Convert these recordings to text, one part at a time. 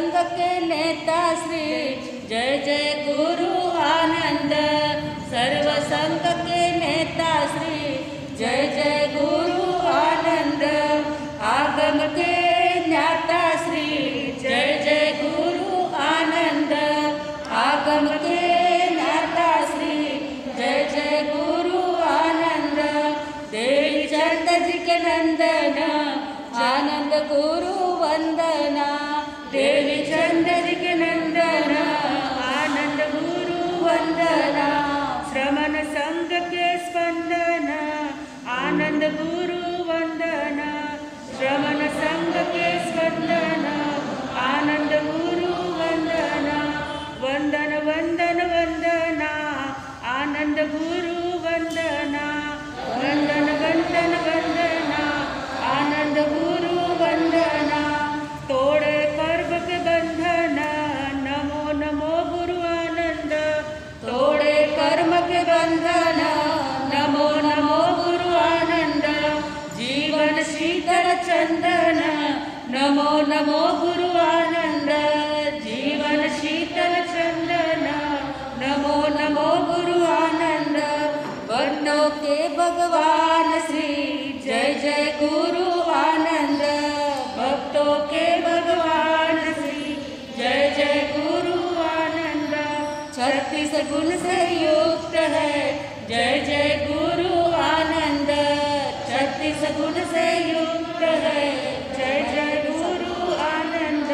संघ के नेता श्री जय जय गुरु आनंद। सर्व संघ के नेता श्री जय जय गुरु आनंद। आगम के ज्ञाता श्री जय जय गुरु आनंद। आगम के ज्ञाता श्री जय जय गुरु आनंद। देवी चंद जी के नंदन आनंद गुरु वंदना। देवी चंद जी के नंदन आनंद गुरु वंदना। श्रमण संघ के स्पंदन आनंद गुरु वंदना। श्रमण संघ के स्पंदन आनंद गुरु वंदना। वंदन वंदन वंदना आनंद गुरु वंदना। वंदन वंदन वंदना आनंद गुरु वंदना। तोड़े कर्म के बंधन नमो नमो गुरु आनंद। तोड़े कर्म के बंधन नमो नमो गुरु आनंद। जीवन शीतल चंदन नमो नमो गुरु आनंद। जीवन शीतल चंदन नमो नमो गुरु आनंद। भक्तों के भगवान श्री जय जय गुरु आनंद। भक्तों के भगवान श्री जय जय गुरु आनंद। 36 गुण से युक्त है जय जय गुरु आनंद। 36 गुण से युक्त है जय जय गुरु आनंद।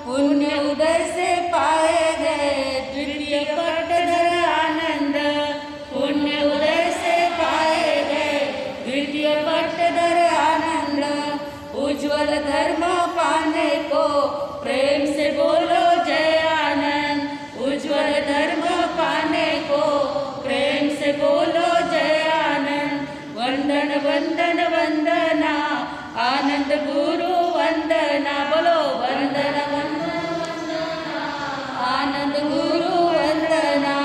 पुण्य उदय से पाए गए द्वितीय पट्टधर आनंद। पुण्य उदय से पाए गए द्वितीय पट्टधर आनंद। उज्ज्वल धर्म पाने को प्रेम से बोलो जय आनंद। उज्ज्वल धर्म पाने को प्रेम से बोलो जय आनंद। वंदन वंदन वंदना आनंद गुरु वंदना। बोलो वंदन वंदन वंदना आनंद गुरु वंदना।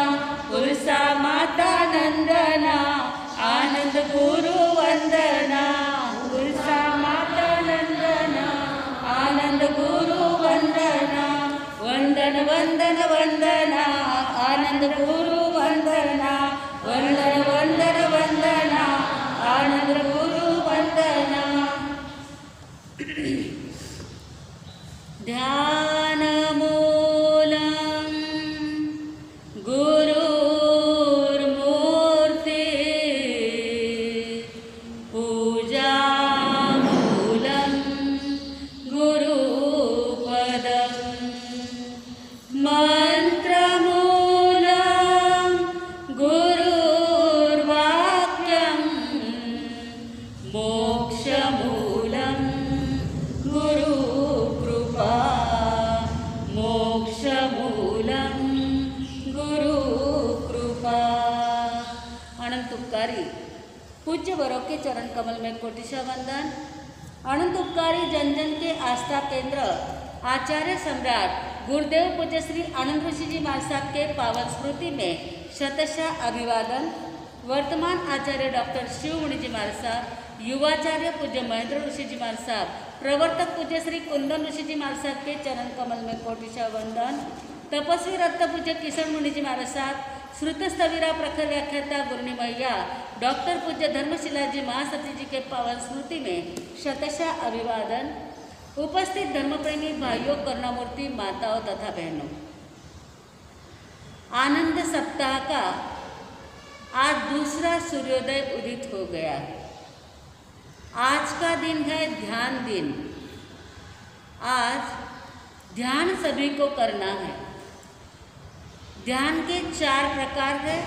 तुलसा माता नंदना आनंद गुरु वंदना। तुलसा माता नंदना आनंद गुरु वंदना। वंदन वंदन वंदना आनंद गुरु वंदना। वंदन वंदन वंदना आनंद गुरु वंदना। ध्यान मूलम गुरुर्मूर्ति पूजा मूलम गुरुपदम। मंत्र मूलम गुरुर्वाक्यम। मोक्ष मूलम गुरु कृपा। मोक्ष मूलम गुरु कृपा। अनंत उपकारी पूज्य वरों के चरण कमल में कोटिशा वंदन। अनंत उपकारी जन जन के आस्था केंद्र आचार्य सम्राट गुरुदेव पूज्य श्री आनंद ऋषि जी महाराज साहब के पावन स्मृति में शतशः अभिवादन। वर्तमान आचार्य डॉक्टर शिवमुनि जी महाराज साहब, युवाचार्य पूज्य महेंद्र ऋषि जी महाराज साहब, प्रवर्तक पूज्य श्री कुंदन ऋषि जी महाराज साहब के चरण कमल में कोटिशा वंदन। तपस्वी रत्न पूज्य किशन मुनि जी महाराज साहब, श्रुत स्थविरा प्रखर व्याख्याता गुरुनी मैया डॉक्टर पूज्य धर्मशिला जी महासती जी के पावन स्मृति में शतशः अभिवादन। उपस्थित धर्मप्रेमी भाइयों, करुणामूर्ति माताओं तथा बहनों, आनंद सप्ताह का आज दूसरा सूर्योदय उदित हो गया। आज का दिन है ध्यान दिन। आज ध्यान सभी को करना है। ध्यान के 4 प्रकार है: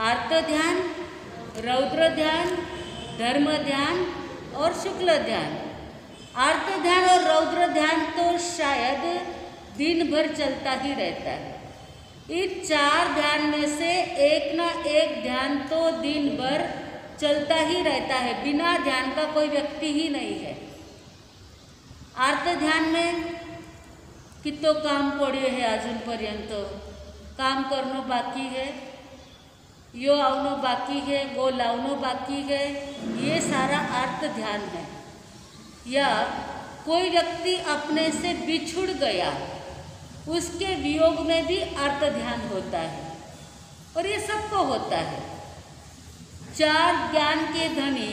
आर्त ध्यान, रौद्र ध्यान, धर्म ध्यान और शुक्ल ध्यान। आर्त ध्यान और रौद्र ध्यान तो शायद दिन भर चलता ही रहता है। इन 4 ध्यान में से एक ना एक ध्यान तो दिन भर चलता ही रहता है। बिना ध्यान का कोई व्यक्ति ही नहीं है। आर्त ध्यान में कितो काम पड़े है, अजूनपर्यंत काम करनो बाकी है, यो आवनो बाकी है, वो लावनो बाकी है। ये सारा आर्त ध्यान है। या कोई व्यक्ति अपने से बिछुड़ गया, उसके वियोग में भी अर्थ ध्यान होता है और ये सबको होता है। 4 ज्ञान के धनी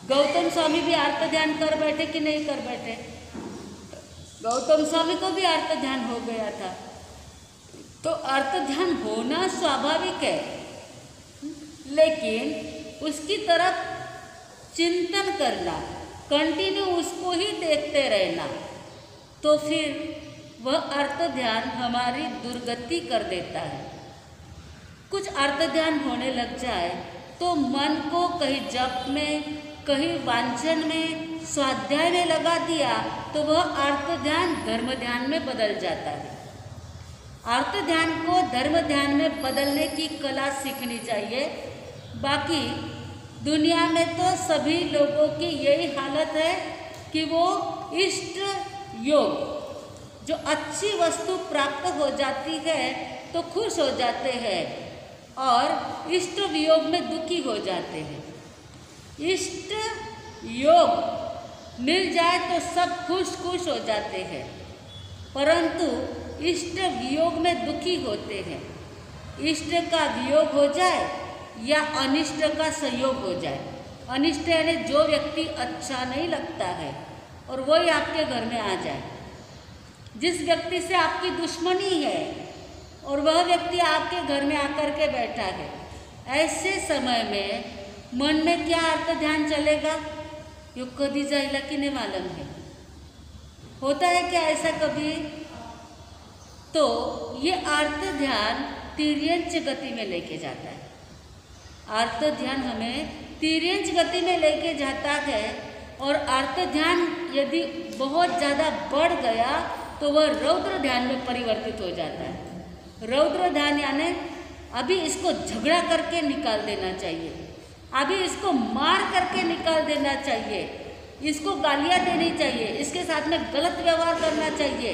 गौतम स्वामी भी अर्थ ध्यान कर बैठे कि नहीं कर बैठे? गौतम स्वामी को भी अर्थ ध्यान हो गया था। तो अर्थ ध्यान होना स्वाभाविक है, लेकिन उसकी तरफ चिंतन करना, कंटिन्यू उसको ही देखते रहना, तो फिर वह अर्थ ध्यान हमारी दुर्गति कर देता है। कुछ अर्थ ध्यान होने लग जाए तो मन को कहीं जप में, कहीं वांचन में, स्वाध्याय में लगा दिया तो वह अर्थ ध्यान धर्म ध्यान में बदल जाता है। अर्थ ध्यान को धर्म ध्यान में बदलने की कला सीखनी चाहिए। बाकी दुनिया में तो सभी लोगों की यही हालत है कि वो इष्ट योग, जो अच्छी वस्तु प्राप्त हो जाती है तो खुश हो जाते हैं और इष्ट वियोग में दुखी हो जाते हैं। इष्ट योग मिल जाए तो सब खुश खुश हो जाते हैं, परंतु इष्ट वियोग में दुखी होते हैं। इष्ट का वियोग हो जाए या अनिष्ट का संयोग हो जाए। अनिष्ट यानी जो व्यक्ति अच्छा नहीं लगता है और वही आपके घर में आ जाए, जिस व्यक्ति से आपकी दुश्मनी है और वह व्यक्ति आपके घर में आकर के बैठा है, ऐसे समय में मन में क्या अर्थ ध्यान चलेगा? यो कभी जाएगा कि नहीं मालूम है। होता है क्या ऐसा कभी? तो ये अर्थ ध्यान तिर्यंच गति में लेके जाता है। अर्थ ध्यान हमें तिर्यंच गति में लेके जाता है और अर्थ ध्यान यदि बहुत ज़्यादा बढ़ गया तो वह रौद्र ध्यान में परिवर्तित हो जाता है। रौद्र ध्यान यानी अभी इसको झगड़ा करके निकाल देना चाहिए, अभी इसको मार करके निकाल देना चाहिए, इसको गालियाँ देनी चाहिए, इसके साथ में गलत व्यवहार करना चाहिए।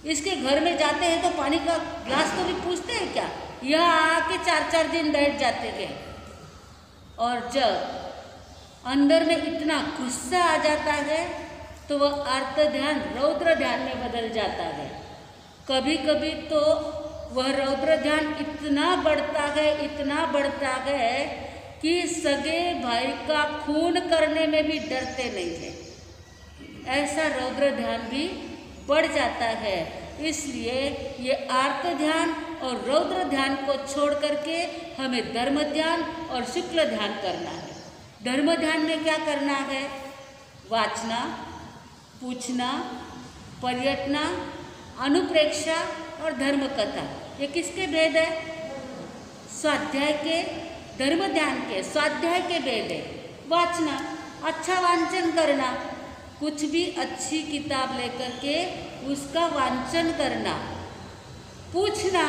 इसके घर में जाते हैं तो पानी का ग्लास तो भी पूछते हैं क्या? यहाँ आके 4-4 दिन बैठ जाते थे। और जब अंदर में इतना गुस्सा आ जाता है तो वह अर्थ ध्यान रौद्र ध्यान में बदल जाता है। कभी कभी तो वह रौद्र ध्यान इतना बढ़ता है, इतना बढ़ता है कि सगे भाई का खून करने में भी डरते नहीं थे। ऐसा रौद्र ध्यान भी बढ़ जाता है। इसलिए ये आर्त ध्यान और रौद्र ध्यान को छोड़ करके हमें धर्म ध्यान और शुक्ल ध्यान करना है। धर्म ध्यान में क्या करना है? वाचना, पूछना, पर्यटना, अनुप्रेक्षा और धर्म कथा। ये किसके भेद है? स्वाध्याय के, धर्म ध्यान के, स्वाध्याय के भेद है। वाचना, अच्छा वांचन करना, कुछ भी अच्छी किताब लेकर के उसका वांचन करना। पूछना,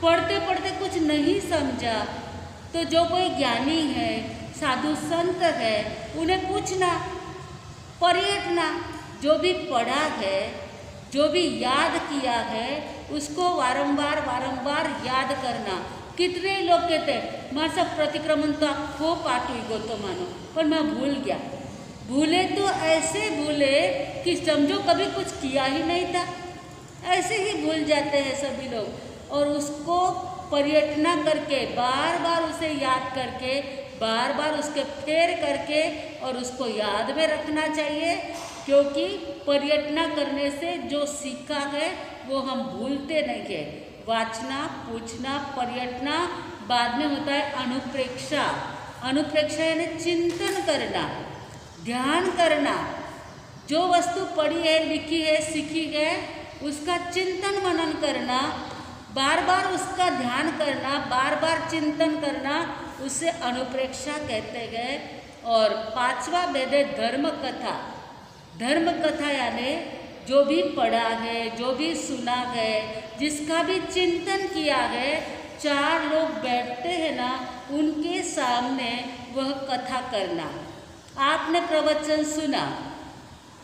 पढ़ते पढ़ते कुछ नहीं समझा तो जो कोई ज्ञानी है, साधु संत है, उन्हें पूछना। पर्यटना, जो भी पढ़ा है, जो भी याद किया है, उसको वारंबार वारंबार याद करना। कितने लोग कहते हैं मां सब प्रतिक्रमण तो आप खूब पाठ हुई गो तो मानो, पर मैं भूल गया। भूले तो ऐसे भूले कि समझो कभी कुछ किया ही नहीं था, ऐसे ही भूल जाते हैं सभी लोग। और उसको पर्यटना करके, बार बार उसे याद करके, बार बार उसके फेर करके और उसको याद में रखना चाहिए, क्योंकि पर्यटना करने से जो सीखा है वो हम भूलते नहीं है। वाचना, पूछना, पर्यटना, बाद में होता है अनुप्रेक्षा। अनुप्रेक्षा यानी चिंतन करना, ध्यान करना। जो वस्तु पढ़ी है, लिखी है, सीखी है, उसका चिंतन मनन करना, बार बार उसका ध्यान करना, बार बार चिंतन करना, उसे अनुप्रेक्षा कहते हैं। और 5वां भेद है धर्म कथा। धर्म कथा यानी जो भी पढ़ा है, जो भी सुना है, जिसका भी चिंतन किया है, 4 लोग बैठते हैं ना, उनके सामने वह कथा करना। आपने प्रवचन सुना,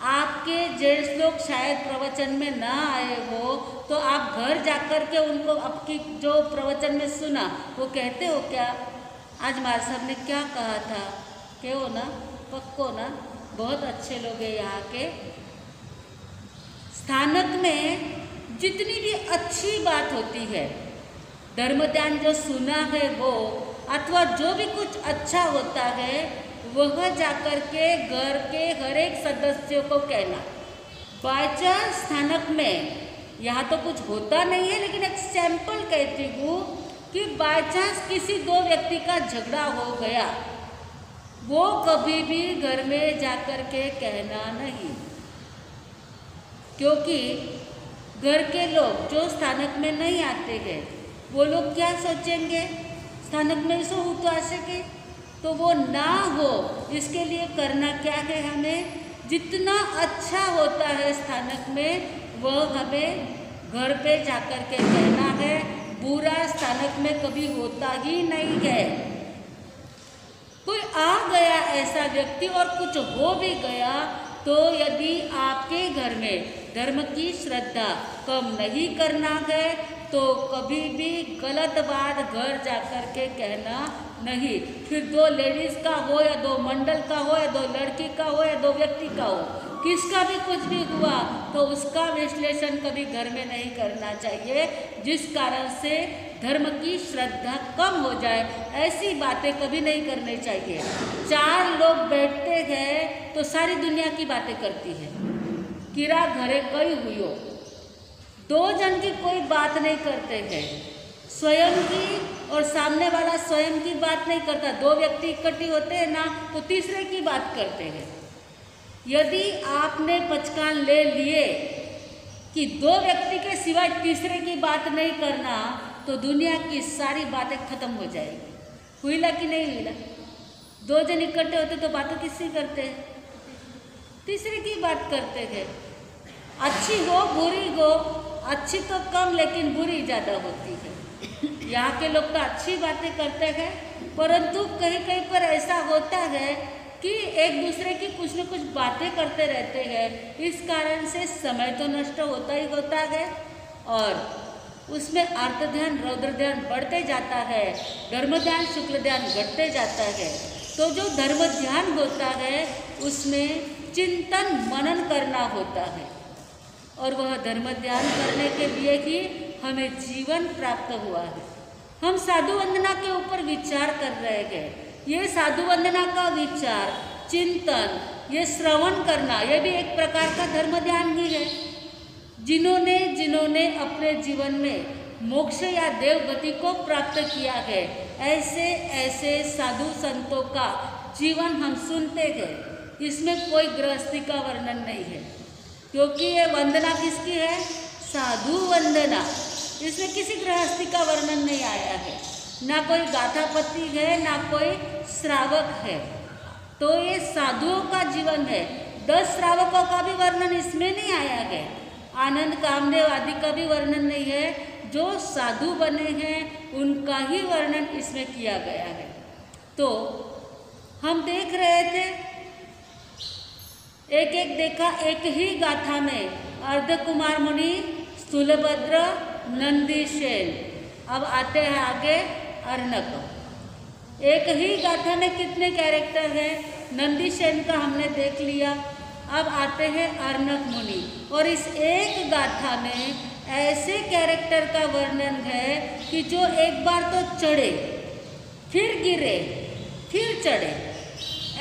आपके जेंट्स लोग शायद प्रवचन में ना आए हो, तो आप घर जाकर के उनको आपकी जो प्रवचन में सुना वो कहते हो क्या, आज मार साहब ने क्या कहा था, कहो ना, पक्को ना, बहुत अच्छे लोग हैं यहाँ के। स्थानक में जितनी भी अच्छी बात होती है, धर्म ध्यान जो सुना है वो, अथवा जो भी कुछ अच्छा होता है वह जाकर के घर के हर एक सदस्यों को कहना। बाय चांस स्थानक में यहाँ तो कुछ होता नहीं है, लेकिन एक सैंपल कहती हूँ कि बाय चांस किसी दो व्यक्ति का झगड़ा हो गया, वो कभी भी घर में जाकर के कहना नहीं, क्योंकि घर के लोग जो स्थानक में नहीं आते हैं वो लोग क्या सोचेंगे, स्थानक में सो हो तो आ सके, तो वो ना हो इसके लिए करना क्या है, हमें जितना अच्छा होता है स्थानक में वह हमें घर पे जाकर के कहना है। बुरा स्थानक में कभी होता ही नहीं है। कोई आ गया ऐसा व्यक्ति और कुछ हो भी गया, तो यदि आपके घर में धर्म की श्रद्धा कम नहीं करना है तो कभी भी गलत बात घर जाकर के कहना नहीं। फिर दो लेडीज़ का हो या दो मंडल का हो या दो लड़की का हो या दो व्यक्ति का हो, किसका भी कुछ भी हुआ तो उसका विश्लेषण कभी घर में नहीं करना चाहिए, जिस कारण से धर्म की श्रद्धा कम हो जाए। ऐसी बातें कभी नहीं करनी चाहिए। चार लोग बैठते हैं तो सारी दुनिया की बातें करती है, किरा घरे कई हुई हो, दो जन की कोई बात नहीं करते हैं, स्वयं की और सामने वाला स्वयं की बात नहीं करता। दो व्यक्ति इकट्ठी होते हैं ना तो तीसरे की बात करते हैं। यदि आपने पचकान ले लिए कि दो व्यक्ति के सिवाय तीसरे की बात नहीं करना, तो दुनिया की सारी बातें खत्म हो जाएगी। हुईला कि नहीं हुईला? दो जन इकट्ठे होते तो बातें किससे करते हैं? तीसरे की बात करते हैं। अच्छी हो बुरी हो, अच्छी तो कम लेकिन बुरी ज़्यादा होती है। यहाँ के लोग तो अच्छी बातें करते हैं, परंतु कहीं कहीं पर ऐसा होता है कि एक दूसरे की कुछ न कुछ बातें करते रहते हैं। इस कारण से समय तो नष्ट होता ही होता है और उसमें अर्थ ध्यान रौद्र ध्यान बढ़ते जाता है, धर्म ध्यान शुक्ल ध्यान घटते जाता है। तो जो धर्म ध्यान होता है उसमें चिंतन मनन करना होता है और वह धर्म ध्यान करने के लिए ही हमें जीवन प्राप्त हुआ है। हम साधु वंदना के ऊपर विचार कर रहे हैं। ये साधु वंदना का विचार, चिंतन, ये श्रवण करना, ये भी एक प्रकार का धर्म ध्यान ही है। जिन्होंने अपने जीवन में मोक्ष या देव गति को प्राप्त किया है, ऐसे साधु संतों का जीवन हम सुनते हैं। इसमें कोई गृहस्थी का वर्णन नहीं है, क्योंकि ये वंदना किसकी है? साधु वंदना। इसमें किसी गृहस्थी का वर्णन नहीं आया है, ना कोई गाथापति है ना कोई श्रावक है। तो ये साधुओं का जीवन है। 10 श्रावकों का भी वर्णन इसमें नहीं आया है। आनंद कामदेव आदि का भी वर्णन नहीं है। जो साधु बने हैं उनका ही वर्णन इसमें किया गया है। तो हम देख रहे थे, एक एक देखा, एक ही गाथा में अर्धकुमार मुनि, स्थूलभद्र, नंदीसेन। अब आते हैं आगे अर्णक। एक ही गाथा में कितने कैरेक्टर हैं? नंदीसेन का हमने देख लिया। अब आते हैं अर्णक मुनि और इस एक गाथा में ऐसे कैरेक्टर का वर्णन है कि जो एक बार तो चढ़े, फिर गिरे, फिर चढ़े,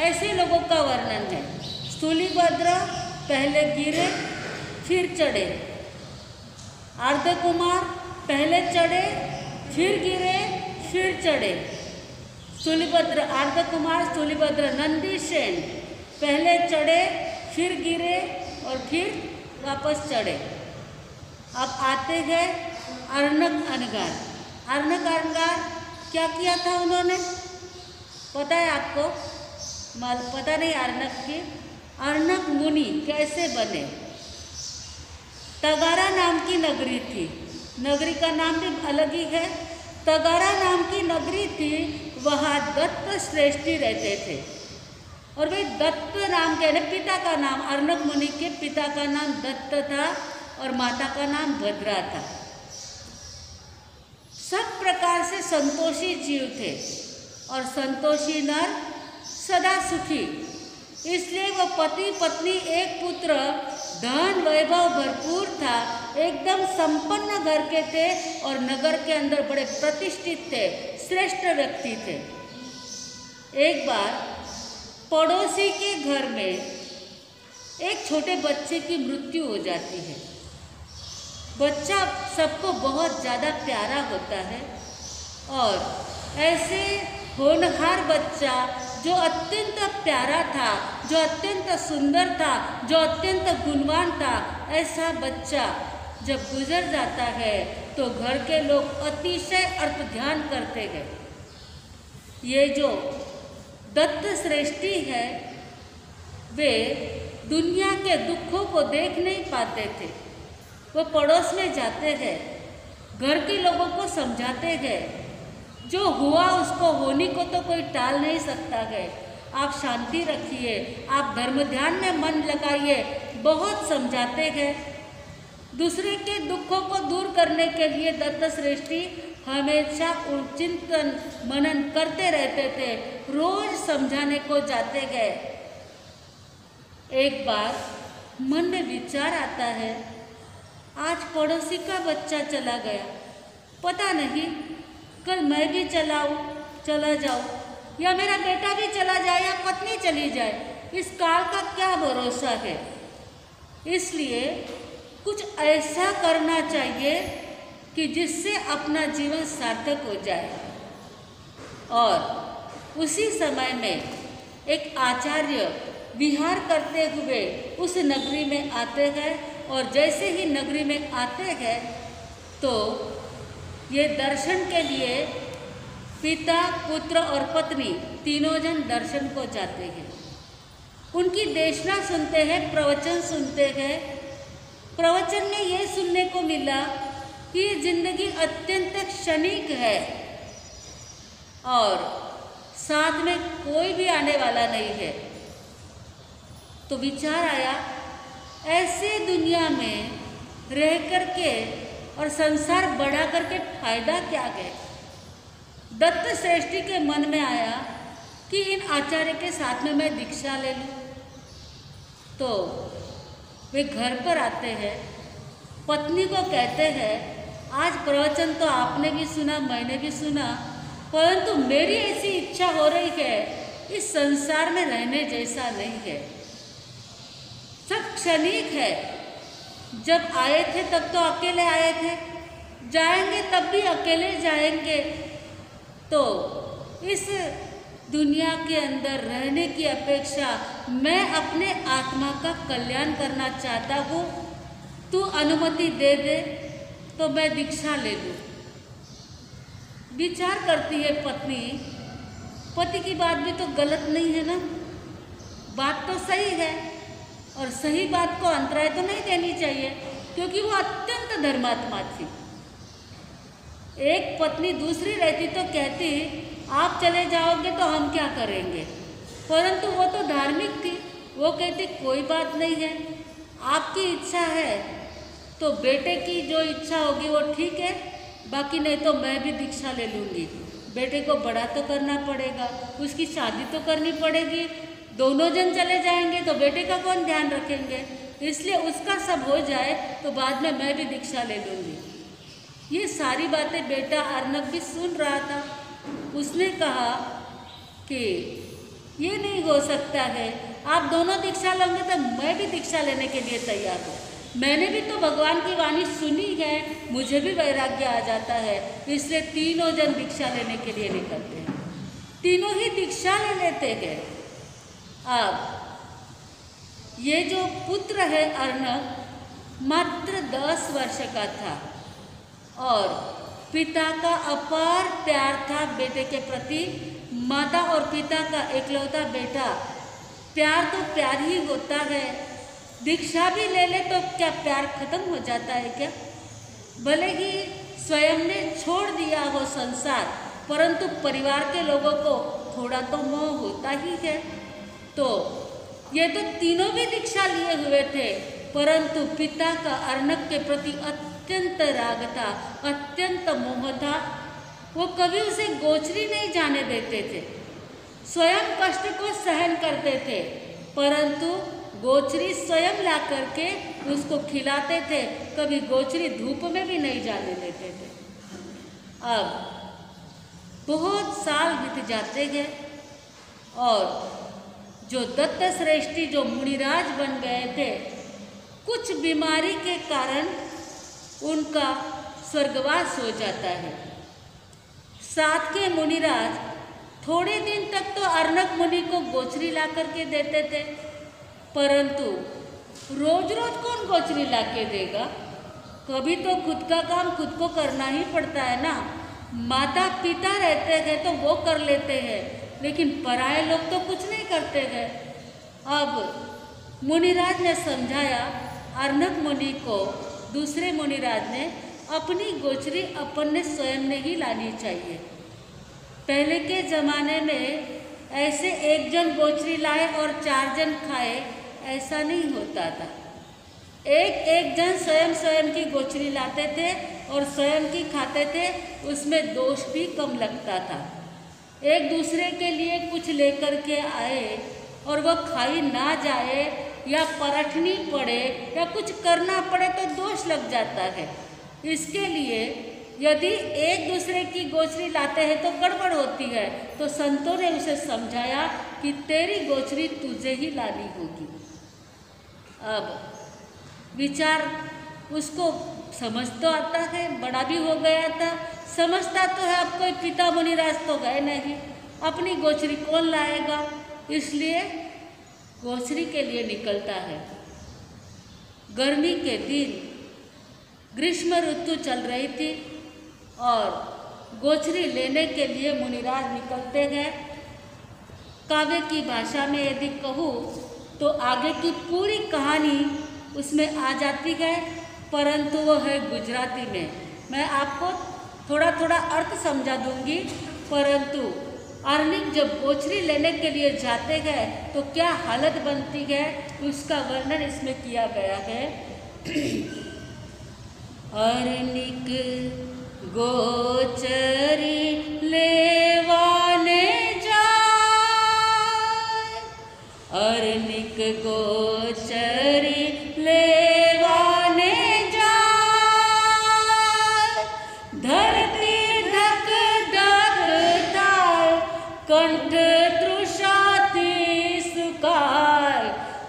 ऐसे लोगों का वर्णन है। स्थूलीभद्र पहले गिरे फिर चढ़े, अर्धकुमार पहले चढ़े फिर गिरे फिर चढ़े, स्थूलीभद्र अर्धकुमार स्थूलीभद्र नंदीसेन पहले चढ़े फिर गिरे और फिर वापस चढ़े। अब आते हैं अर्णक अनगार। अर्णक अनगार क्या किया था उन्होंने? पता है आपको? पता नहीं अर्णक की? अर्णक मुनि कैसे बने? तगारा नाम की नगरी थी। नगरी का नाम भी अलग ही है। तगारा नाम की नगरी थी, वहाँ दत्त श्रेष्ठी रहते थे। और वे दत्त नाम के पिता का नाम, अर्णक मुनि के पिता का नाम दत्त था और माता का नाम भद्रा था। सब प्रकार से संतोषी जीव थे और संतोषी नर सदा सुखी। इसलिए वो पति पत्नी एक पुत्र, धन वैभव भरपूर था, एकदम संपन्न घर के थे और नगर के अंदर बड़े प्रतिष्ठित थे, श्रेष्ठ व्यक्ति थे। एक बार पड़ोसी के घर में एक छोटे बच्चे की मृत्यु हो जाती है। बच्चा सबको बहुत ज़्यादा प्यारा होता है और ऐसे होनहार बच्चा जो अत्यंत प्यारा था, जो अत्यंत सुंदर था, जो अत्यंत गुणवान था, ऐसा बच्चा जब गुजर जाता है तो घर के लोग अतिशय अर्थ ध्यान करते हैं। ये जो दत्त श्रेष्ठी है वे दुनिया के दुखों को देख नहीं पाते थे। वो पड़ोस में जाते हैं, घर के लोगों को समझाते हैं, जो हुआ उसको होने को तो कोई टाल नहीं सकता है, आप शांति रखिए, आप धर्म ध्यान में मन लगाइए, बहुत समझाते हैं। दूसरे के दुखों को दूर करने के लिए दत्त श्रेष्ठी हमेशा चिंतन मनन करते रहते थे, रोज समझाने को जाते गए। एक बार मन में विचार आता है, आज पड़ोसी का बच्चा चला गया, पता नहीं कल मैं भी चला जाऊँ या मेरा बेटा भी चला जाए या पत्नी चली जाए, इस काल का क्या भरोसा है। इसलिए कुछ ऐसा करना चाहिए कि जिससे अपना जीवन सार्थक हो जाए। और उसी समय में एक आचार्य विहार करते हुए उस नगरी में आते हैं और जैसे ही नगरी में आते हैं तो ये दर्शन के लिए पिता, पुत्र और पत्नी तीनों जन दर्शन को जाते हैं। उनकी देशना सुनते हैं, प्रवचन सुनते हैं। प्रवचन में ये सुनने को मिला कि जिंदगी अत्यंत क्षणिक है और साथ में कोई भी आने वाला नहीं है। तो विचार आया, ऐसे दुनिया में रह करके और संसार बढ़ा करके फायदा क्या है। दत्त श्रेष्ठी के मन में आया कि इन आचार्य के साथ में मैं दीक्षा ले लूँ। तो वे घर पर आते हैं, पत्नी को कहते हैं, आज प्रवचन तो आपने भी सुना, मैंने भी सुना, परंतु मेरी ऐसी इच्छा हो रही है, इस संसार में रहने जैसा नहीं है, सब क्षणिक है। जब आए थे तब तो अकेले आए थे, जाएंगे तब भी अकेले जाएंगे। तो इस दुनिया के अंदर रहने की अपेक्षा मैं अपने आत्मा का कल्याण करना चाहता हूँ, तू अनुमति दे दे तो मैं दीक्षा ले लूँ। विचार करती है पत्नी, पति की बात भी तो गलत नहीं है ना, बात तो सही है और सही बात को अंतराय तो नहीं देनी चाहिए, क्योंकि वो अत्यंत धर्मात्मा थी। एक पत्नी दूसरी रहती तो कहती आप चले जाओगे तो हम क्या करेंगे, परंतु वो तो धार्मिक थी, वो कहती कोई बात नहीं है, आपकी इच्छा है तो बेटे की जो इच्छा होगी वो ठीक है, बाकी नहीं तो मैं भी दीक्षा ले लूँगी। बेटे को बड़ा तो करना पड़ेगा, उसकी शादी तो करनी पड़ेगी, दोनों जन चले जाएंगे तो बेटे का कौन ध्यान रखेंगे, इसलिए उसका सब हो जाए तो बाद में मैं भी दीक्षा ले लूँगी। ये सारी बातें बेटा अर्नब भी सुन रहा था। उसने कहा कि ये नहीं हो सकता है, आप दोनों दीक्षा लेंगे तो मैं भी दीक्षा लेने के लिए तैयार हूँ। मैंने भी तो भगवान की वाणी सुनी है, मुझे भी वैराग्य आ जाता है, इसलिए तीनों जन दीक्षा लेने के लिए निकलते हैं। तीनों ही दीक्षा ले लेते हैं। अब ये जो पुत्र है अर्नब मात्र 10 वर्ष का था और पिता का अपार प्यार था बेटे के प्रति। माता और पिता का एकलौता बेटा, प्यार तो प्यार ही होता है। दीक्षा भी ले ले तो क्या प्यार खत्म हो जाता है क्या? भले ही स्वयं ने छोड़ दिया हो संसार, परंतु परिवार के लोगों को थोड़ा तो मोह होता ही है। तो ये तो तीनों भी दीक्षा लिए हुए थे, परंतु पिता का अर्नब के प्रति अत्यंत राग था, अत्यंत मोह था। वो कभी उसे गोचरी नहीं जाने देते थे, स्वयं कष्ट को सहन करते थे, परंतु गोचरी स्वयं ला करके उसको खिलाते थे, कभी गोचरी धूप में भी नहीं जाने देते थे। अब बहुत साल बीत जाते गए और जो दत्त श्रेष्ठी जो मुनिराज बन गए थे, कुछ बीमारी के कारण उनका स्वर्गवास हो जाता है। साथ के मुनिराज थोड़े दिन तक तो अर्नक मुनि को गोचरी ला करके देते थे, परंतु रोज रोज कौन गोचरी ला के देगा? कभी तो खुद का काम खुद को करना ही पड़ता है ना। माता पिता रहते हैं तो वो कर लेते हैं, लेकिन पराये लोग तो कुछ नहीं करते हैं। अब मुनिराज ने समझाया अर्नक मुनि को, दूसरे मुनिराज ने, अपनी गोचरी अपन ने स्वयं ने ही लानी चाहिए। पहले के ज़माने में ऐसे एक जन गोचरी लाए और 4 जन खाए, ऐसा नहीं होता था। एक जन स्वयं की गोचरी लाते थे और स्वयं की खाते थे, उसमें दोष भी कम लगता था। एक दूसरे के लिए कुछ लेकर के आए और वह खाई ना जाए या परखनी पड़े या कुछ करना पड़े तो दोष लग जाता है। इसके लिए यदि एक दूसरे की गोचरी लाते हैं तो गड़बड़ होती है, तो संतों ने उसे समझाया कि तेरी गोचरी तुझे ही लानी होगी। अब विचार उसको समझ तो आता है, बड़ा भी हो गया था, समझता तो है अब कोई पिता मुनिराज तो गए नहीं, अपनी गोचरी कौन लाएगा, इसलिए गोचरी के लिए निकलता है। गर्मी के दिन ग्रीष्म ऋतु चल रही थी और गोचरी लेने के लिए मुनिराज निकलते गए। काव्य की भाषा में यदि कहूँ तो आगे की पूरी कहानी उसमें आ जाती है, परंतु वो है गुजराती में। मैं आपको थोड़ा थोड़ा अर्थ समझा दूंगी, परंतु अर्निक जब गोचरी लेने के लिए जाते हैं तो क्या हालत बनती है उसका वर्णन इसमें किया गया है। अर्निक गोचरी लेवाने जाए, अर्निक गोचरी लेवाने जाए, धरती धक धक थाय, कंठ तृषाती सुकाय,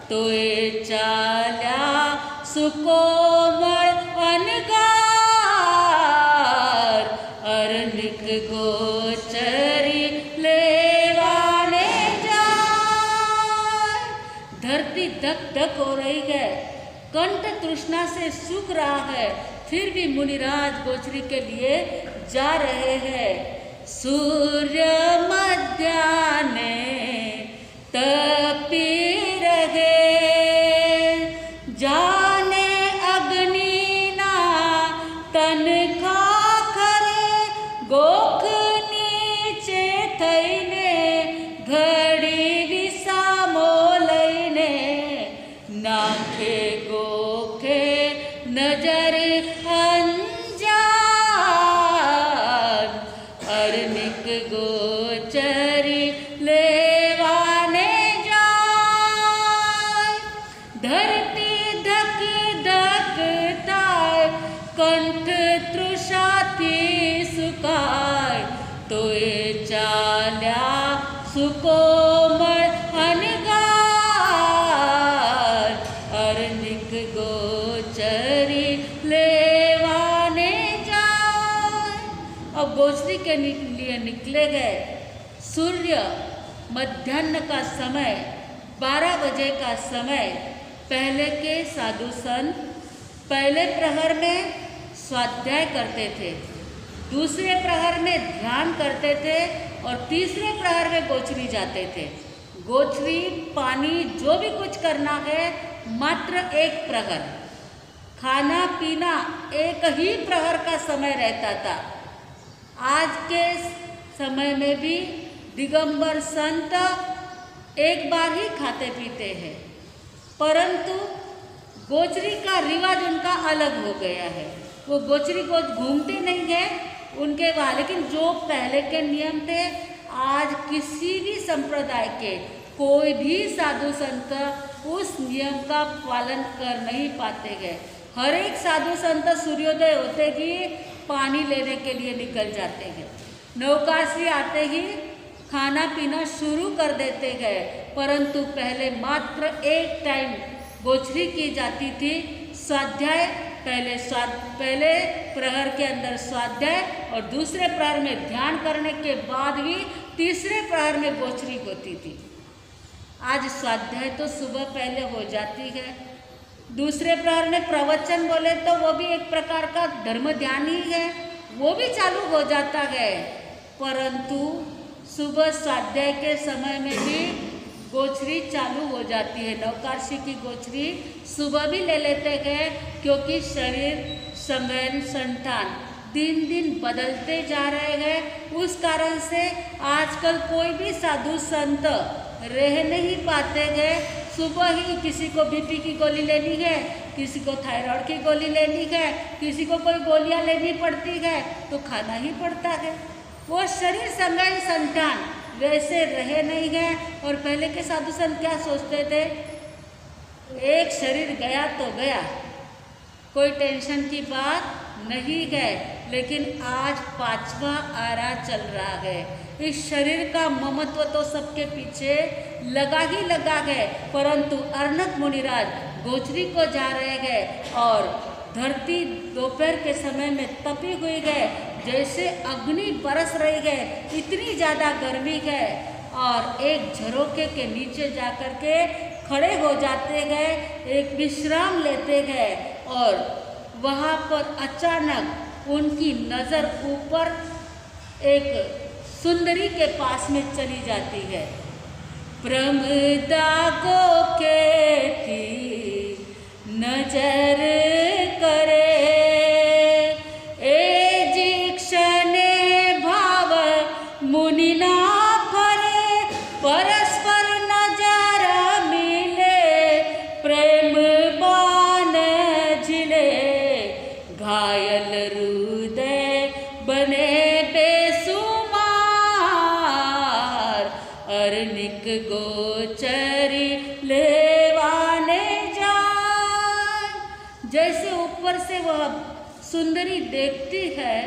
तोय चाल्या सुकोमळ अनगार, अर्निक गोचरी लेवाने जाए। धरती धक धक हो रही है, कंठ तृष्णा से सूख रहा है, फिर भी मुनिराज गोचरी के लिए जा रहे हैं। सूर्य मध्याह्ने तपी रहे, जाने अग्नि ना तन खाखरे, गोख नीचे थईने घड़ी विसामो लईने, नाखे गोखे नजर अंजान, अर्निक गोचरी लेवाने जाए। धरती धक धक थाय, कंठ तृषाती सुकाय, तोय चाल्या सुकोमळ अनगार, अर्निक गोचरी लेवाने जाए। अब गोचरी के लिए निकले गए। सूर्य मध्याह्न का समय, 12 बजे का समय। पहले के साधु संत पहले प्रहर में स्वाध्याय करते थे, दूसरे प्रहर में ध्यान करते थे और तीसरे प्रहर में गोचरी जाते थे। गोचरी, पानी, जो भी कुछ करना है मात्र एक प्रहर, खाना पीना एक ही प्रहर का समय रहता था। आज के समय में भी दिगंबर संत एक बार ही खाते पीते हैं, परंतु गोचरी का रिवाज उनका अलग हो गया है। वो गोचरी को घूमते नहीं है उनके वहाँ, लेकिन जो पहले के नियम थे आज किसी भी संप्रदाय के कोई भी साधु संत उस नियम का पालन कर नहीं पाते हैं। हर एक साधु संत सूर्योदय होते ही पानी लेने के लिए निकल जाते हैं, नौकाशी आते ही खाना पीना शुरू कर देते हैं। परंतु पहले मात्र एक टाइम गोचरी की जाती थी, स्वाध्याय पहले प्रहर के अंदर स्वाध्याय और दूसरे प्रहर में ध्यान करने के बाद भी तीसरे प्रहर में गोचरी होती थी। आज स्वाध्याय तो सुबह पहले हो जाती है, दूसरे प्रहर में प्रवचन बोले तो वो भी एक प्रकार का धर्म ध्यान ही है, वो भी चालू हो जाता है। परंतु सुबह स्वाध्याय के समय में भी गोचरी चालू हो जाती है। नवकार्षी की गोचरी सुबह भी ले लेते हैं, क्योंकि शरीर संगयन संतान दिन दिन बदलते जा रहे हैं। उस कारण से आजकल कोई भी साधु संत रह नहीं पाते हैं। सुबह ही किसी को बीपी की गोली लेनी है, किसी को थायराइड की गोली लेनी है, किसी को कोई गोलियां लेनी पड़ती है तो खाना ही पड़ता है। वो शरीर संगयन संतान वैसे रहे नहीं गए। और पहले के साधु संत क्या सोचते थे, एक शरीर गया तो गया, कोई टेंशन की बात नहीं है। लेकिन आज पांचवा आरा चल रहा है। इस शरीर का ममत्व तो सबके पीछे लगा ही लगा है। परंतु अर्नक मुनिराज गोचरी को जा रहे हैं और धरती दोपहर के समय में तपी हुई है, जैसे अग्नि बरस रही है, इतनी ज़्यादा गर्मी है। और एक झरोखे के नीचे जाकर के खड़े हो जाते हैं, एक विश्राम लेते हैं और वहाँ पर अचानक उनकी नज़र ऊपर एक सुंदरी के पास में चली जाती है। प्रमदा को केती नजर करे, ए जीक्षणे भाव मुनि ना फरे, परस्पर नजारा मिले, प्रेम बान झिले, घायल हृदय बने बेसुमार, अर्निक गोचरी लेवाने जाए। जैसे ऊपर से वह सुंदरी देखती है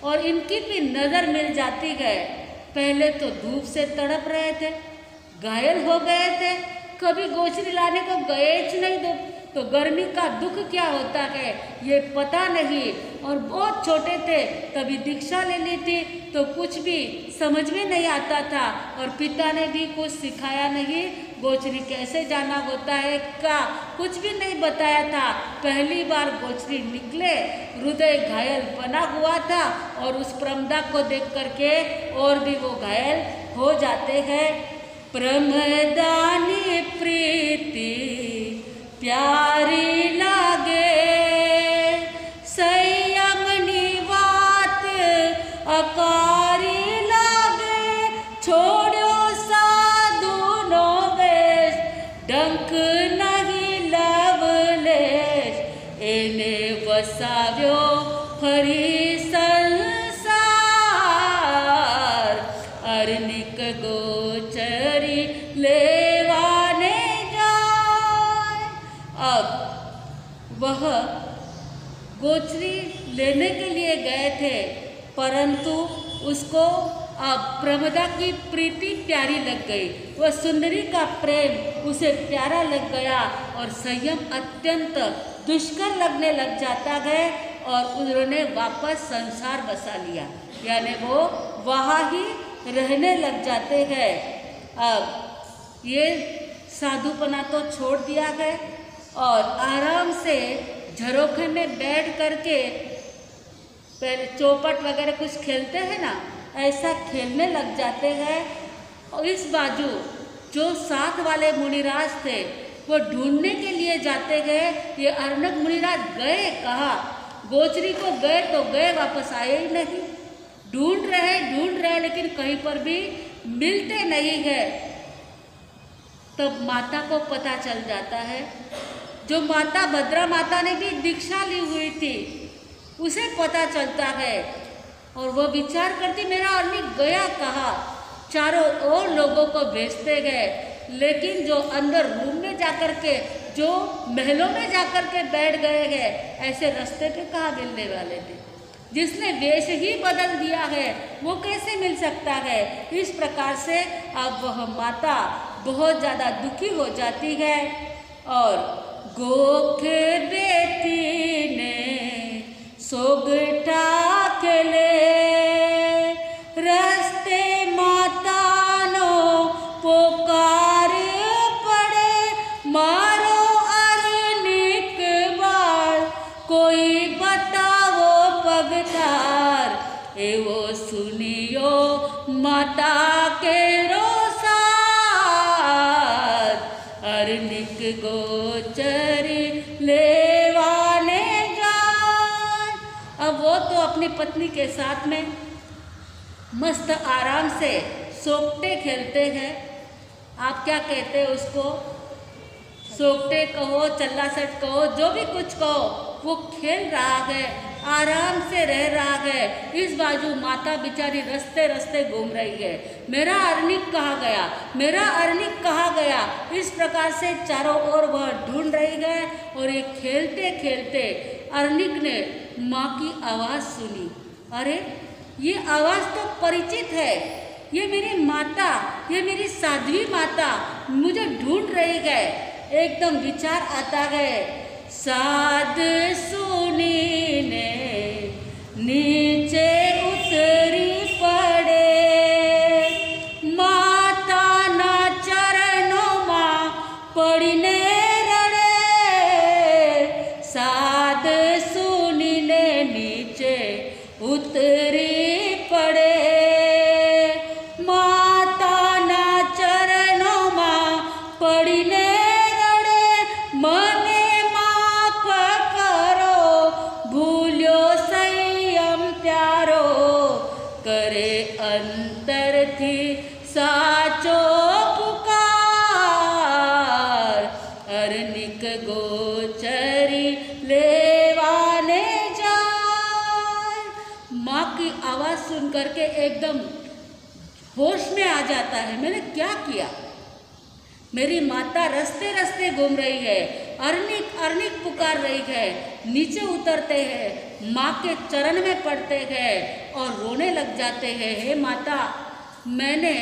और इनकी भी नज़र मिल जाती है। पहले तो धूप से तड़प रहे थे, घायल हो गए थे, कभी गोचरी लाने को गए ही नहीं, तो गर्मी का दुख क्या होता है ये पता नहीं। और बहुत छोटे थे तभी दीक्षा ले ली थी, तो कुछ भी समझ में नहीं आता था और पिता ने भी कुछ सिखाया नहीं, गोचरी कैसे जाना होता है क्या कुछ भी नहीं बताया था। पहली बार गोचरी निकले, हृदय घायल बना हुआ था और उस प्रमदा को देख करके और भी वो घायल हो जाते हैं। प्रमदानी प्रीति प्यारी लागे, संयम निवात अकारी लागे, छोड़ो साधु नो वेश, डंक नहीं लवलेश, एने वसाव्यो फरी संसार, अर्निक गोचरी लेवाने जाए। अब वह गोचरी लेने के लिए गए थे, परंतु उसको अब प्रमदा की प्रीति प्यारी लग गई, वह सुंदरी का प्रेम उसे प्यारा लग गया और संयम अत्यंत दुष्कर लगने लग जाता है और उन्होंने वापस संसार बसा लिया, यानी वो वहाँ ही रहने लग जाते हैं। अब ये साधुपना तो छोड़ दिया है और आराम से झरोखे में बैठ करके पहले चौपट वगैरह कुछ खेलते हैं ना, ऐसा खेलने लग जाते हैं। और इस बाजू जो साथ वाले मुनिराज थे वो ढूंढने के लिए जाते गए, ये अर्नक मुनिराज गए कहाँ, गोचरी को गए तो गए, वापस आए ही नहीं। ढूंढ रहे लेकिन कहीं पर भी मिलते नहीं है। तब माता को पता चल जाता है, जो माता भद्रा माता ने भी दीक्षा ली हुई थी उसे पता चलता है और वो विचार करती मेरा अर्निक गया कहाँ। चारों ओर लोगों को भेजते गए, लेकिन जो अंदर रूम में जाकर के, जो महलों में जाकर के बैठ गए हैं, ऐसे रास्ते पे कहाँ मिलने वाले थे। जिसने वेश ही बदल दिया है वो कैसे मिल सकता है। इस प्रकार से अब वह माता बहुत ज़्यादा दुखी हो जाती है और गोखे बेटी ने सोगटा खेले रस्ते माता नो पोकार पड़े मारो अरनिक बाल कोई बताओ पगतार एवो सुनियो माता के रोसार अरनिक गोचरी लेवाने जाए। अब वो तो अपनी पत्नी के साथ में मस्त आराम से सोकटे खेलते हैं। आप क्या कहते हैं उसको, सोकटे कहो, चल्ला सट कहो, जो भी कुछ कहो, वो खेल रहा है, आराम से रह रहा है। इस बाजू माता बेचारी रस्ते रस्ते घूम रही है, मेरा अर्निक कहाँ गया, मेरा अर्निक कहाँ गया। इस प्रकार से चारों ओर वह ढूंढ रही है। और ये खेलते खेलते अर्निक ने माँ की आवाज़ सुनी। अरे ये आवाज़ तो परिचित है, ये मेरी माता, ये मेरी साध्वी माता मुझे ढूंढ रही है। एकदम विचार आता है, साध सुनी ने नीचे उतरी पड़े माता ना चरणों माँ पड़ने रड़े। साध सुनी ने नीचे उतरी पड़े माता ना चरणों माँ पड़ने रड़े। मने माफ करो भूल्यो संयम प्यारो करे अंतर थी साचो पुकार अर्निक गोचरी लेवाने जाए। माँ की आवाज़ सुन करके एकदम होश में आ जाता है, मैंने क्या किया। मेरी माता रस्ते रस्ते घूम रही है, अर्निक अर्निक पुकार रही है। नीचे उतरते हैं, माँ के चरण में पड़ते हैं और रोने लग जाते हैं। हे माता, मैंने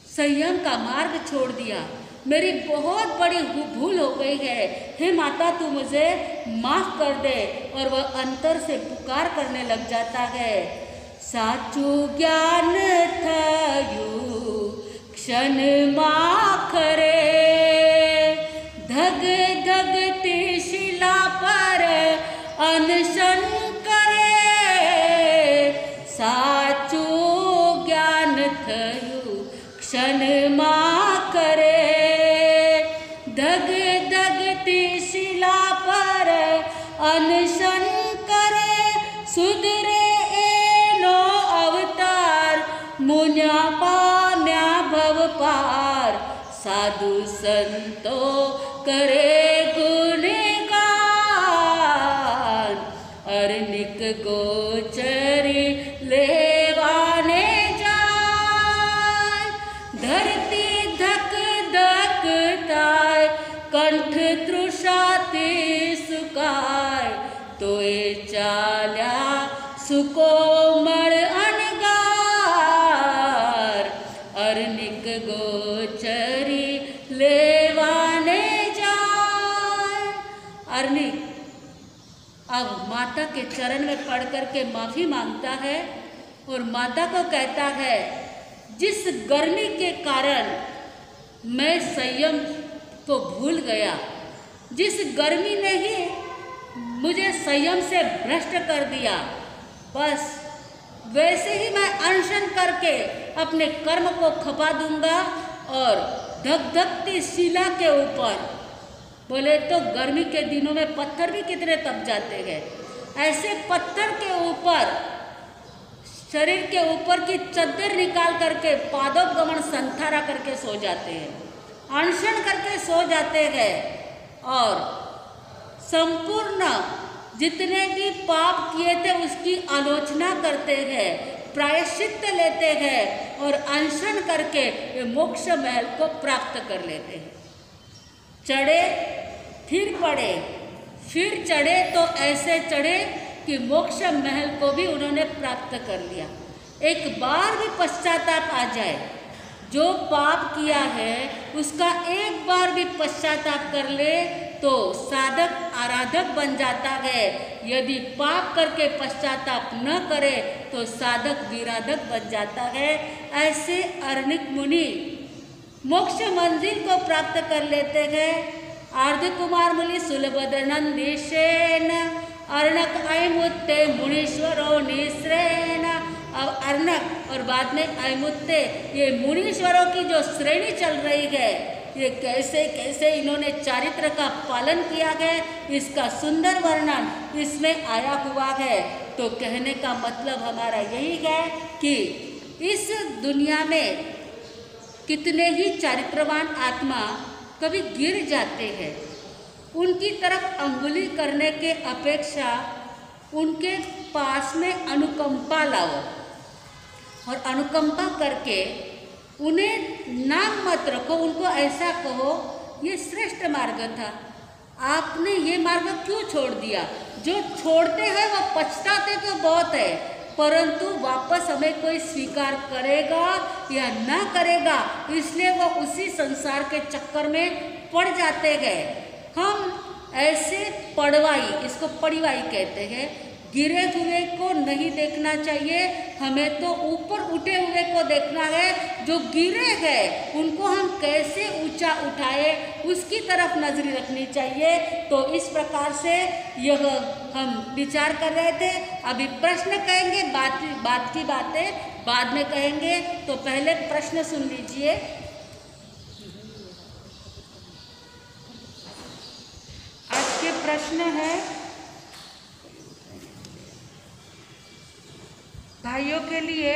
संयम का मार्ग छोड़ दिया, मेरी बहुत बड़ी भूल हो गई है। हे माता, तू मुझे माफ़ कर दे। और वह अंतर से पुकार करने लग जाता है, साचू ज्ञान थयू क्षण माखरे धग धगती शिला पर अनशन करे। साचू ज्ञान थयू क्षण माखरे धग धगती शिला पर अनशन करे। सुधरे एनो अवतार मुन्या पाम्या भव पार साधु संतो करे गुणगान अर्निक गोचरी लेवाने जाए। धरती धक धक ताय कंठ तृषाती सुकाय तोय चाल्या सुकोमल अनगार अर्निक गोचरी लेवाने जाए। अर्निक अब माता के चरण में पड़ कर के माफ़ी मांगता है और माता को कहता है, जिस गर्मी के कारण मैं संयम को भूल गया, जिस गर्मी ने ही मुझे संयम से भ्रष्ट कर दिया, बस वैसे ही मैं अनशन करके अपने कर्म को खपा दूंगा। और धकधकती शिला के ऊपर, बोले तो गर्मी के दिनों में पत्थर भी कितने तप जाते हैं, ऐसे पत्थर के ऊपर शरीर के ऊपर की चद्दर निकाल करके पादोपगमन संथारा करके सो जाते हैं, अनशन करके सो जाते हैं। और संपूर्ण जितने भी पाप किए थे उसकी आलोचना करते हैं, प्रायश्चित लेते हैं और अनशन करके वे मोक्ष महल को प्राप्त कर लेते हैं। चढ़े फिर पड़े फिर चढ़े तो ऐसे चढ़े कि मोक्ष महल को भी उन्होंने प्राप्त कर लिया। एक बार भी पश्चाताप आ जाए, जो पाप किया है उसका एक बार भी पश्चाताप कर ले तो साधक आराधक बन जाता है। यदि पाप करके पश्चाताप न करे तो साधक विराधक बन जाता है। ऐसे अर्णिक मुनि मोक्ष मंजिल को प्राप्त कर लेते हैं। आर्ध कुमार मुनि सुलभद्र नंदीशेन अर्णक ऐमुत्ते मुनीश्वरो निश्रेण। अब अर्णक और बाद में ऐमुत्ते, ये मुनीश्वरों की जो श्रेणी चल रही है, ये कैसे कैसे इन्होंने चारित्र का पालन किया है, इसका सुंदर वर्णन इसमें आया हुआ है। तो कहने का मतलब हमारा यही है कि इस दुनिया में कितने ही चारित्रवान आत्मा कभी गिर जाते हैं। उनकी तरफ अंगुली करने के अपेक्षा उनके पास में अनुकंपा लाओ और अनुकंपा करके उन्हें नाम मत रखो, उनको ऐसा कहो ये श्रेष्ठ मार्ग था, आपने ये मार्ग क्यों छोड़ दिया। जो छोड़ते हैं वो पछताते तो बहुत है, परंतु वापस हमें कोई स्वीकार करेगा या ना करेगा, इसलिए वो उसी संसार के चक्कर में पड़ जाते हैं। हम ऐसे पड़वाई, इसको पड़वाई कहते हैं, गिरे हुए को नहीं देखना चाहिए, हमें तो ऊपर उठे हुए को देखना है। जो गिरे हैं उनको हम कैसे ऊंचा उठाए उसकी तरफ नजर रखनी चाहिए। तो इस प्रकार से यह हम विचार कर रहे थे। अभी प्रश्न कहेंगे, बात की बातें बाद में कहेंगे। तो पहले प्रश्न सुन लीजिए। आज के प्रश्न है, भाइयों के लिए